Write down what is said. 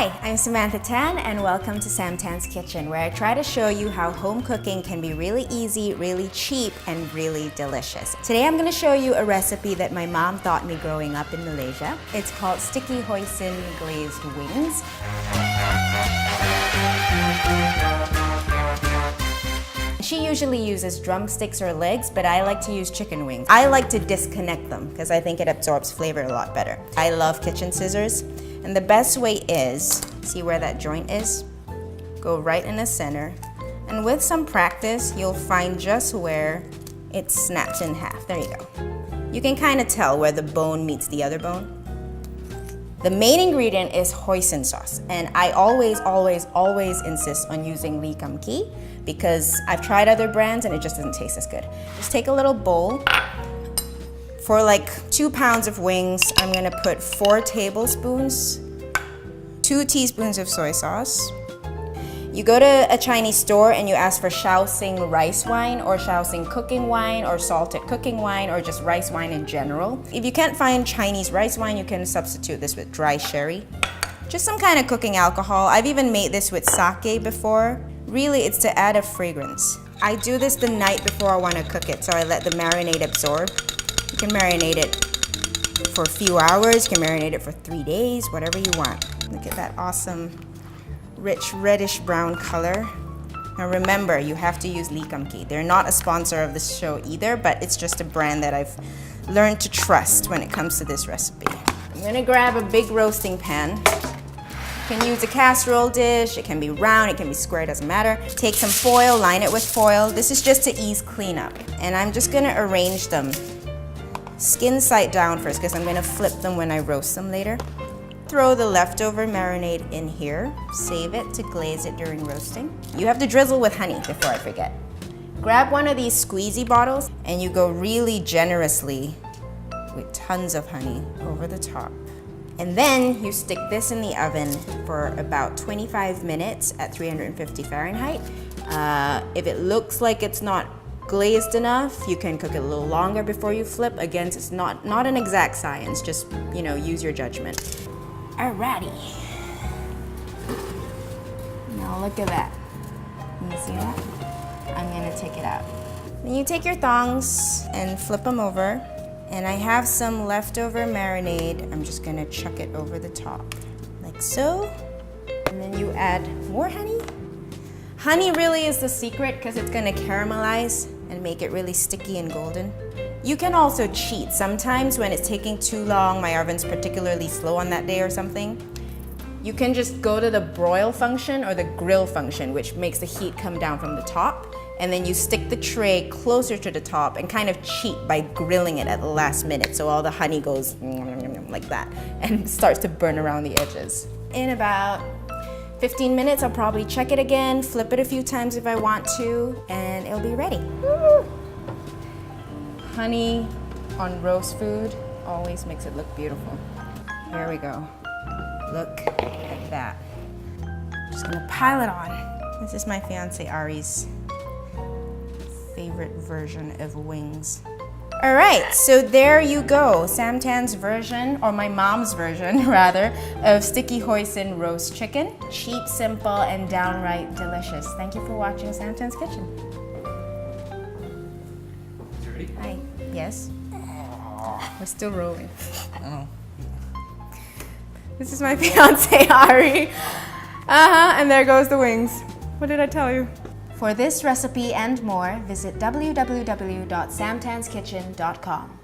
Hi, I'm Samantha Tan and welcome to Sam Tan's Kitchen, where I try to show you how home cooking can be really easy, really cheap, and really delicious. Today I'm going to show you a recipe that my mom taught me growing up in Malaysia. It's called sticky hoisin glazed wings. She usually uses drumsticks or legs, but I like to use chicken wings. I like to disconnect them because I think it absorbs flavor a lot better. I love kitchen scissors, and the best way is, see where that joint is? Go right in the center, and with some practice, you'll find just where it snaps in half. There you go. You can kind of tell where the bone meets the other bone. The main ingredient is hoisin sauce, and I always insist on using Lee Kum Kee because I've tried other brands and it just doesn't taste as good. Just take a little bowl. For like 2 pounds of wings, I'm gonna put 4 tablespoons, 2 teaspoons of soy sauce. You go to a Chinese store and you ask for Shaoxing rice wine or Shaoxing cooking wine or salted cooking wine or just rice wine in general. If you can't find Chinese rice wine, you can substitute this with dry sherry. Just some kind of cooking alcohol. I've even made this with sake before. Really, it's to add a fragrance. I do this the night before I want to cook it, so I let the marinade absorb. You can marinate it for a few hours, you can marinate it for 3 days, whatever you want. Look at that awesome rich reddish brown color. Now remember, you have to use Lee Kum Kee. They're not a sponsor of this show either, but it's just a brand that I've learned to trust when it comes to this recipe. I'm gonna grab a big roasting pan. You can use a casserole dish, it can be round, it can be square, it doesn't matter. Take some foil, line it with foil. This is just to ease cleanup. And I'm just gonna arrange them skin side down first because I'm gonna flip them when I roast them later. Throw the leftover marinade in here. Save it to glaze it during roasting. You have to drizzle with honey before I forget. Grab one of these squeezy bottles and you go really generously with tons of honey over the top. And then you stick this in the oven for about 25 minutes at 350 Fahrenheit. If it looks like it's not glazed enough, you can cook it a little longer before you flip. Again, it's not an exact science, just, use your judgment. Alrighty. Now look at that. Can you see that? I'm gonna take it out. Then you take your tongs and flip them over. And I have some leftover marinade. I'm just gonna chuck it over the top, like so. And then you add more honey. Honey really is the secret because it's gonna caramelize and make it really sticky and golden. You can also cheat. Sometimes when it's taking too long, my oven's particularly slow on that day or something, you can just go to the broil function or the grill function, which makes the heat come down from the top. And then you stick the tray closer to the top and kind of cheat by grilling it at the last minute. So all the honey goes like that and starts to burn around the edges. In about 15 minutes, I'll probably check it again, flip it a few times if I want to, and it'll be ready. Woo! Honey on roast food always makes it look beautiful. Here we go. Look at that. Just gonna pile it on. This is my fiance Ari's favorite version of wings. All right, so there you go. Sam Tan's version, or my mom's version rather, of sticky hoisin roast chicken. Cheap, simple, and downright delicious. Thank you for watching Sam Tan's Kitchen. You ready? Hi. Yes? We're still rolling. Oh. This is my fiance Ari. And there goes the wings. What did I tell you? For this recipe and more, visit www.samtanskitchen.com.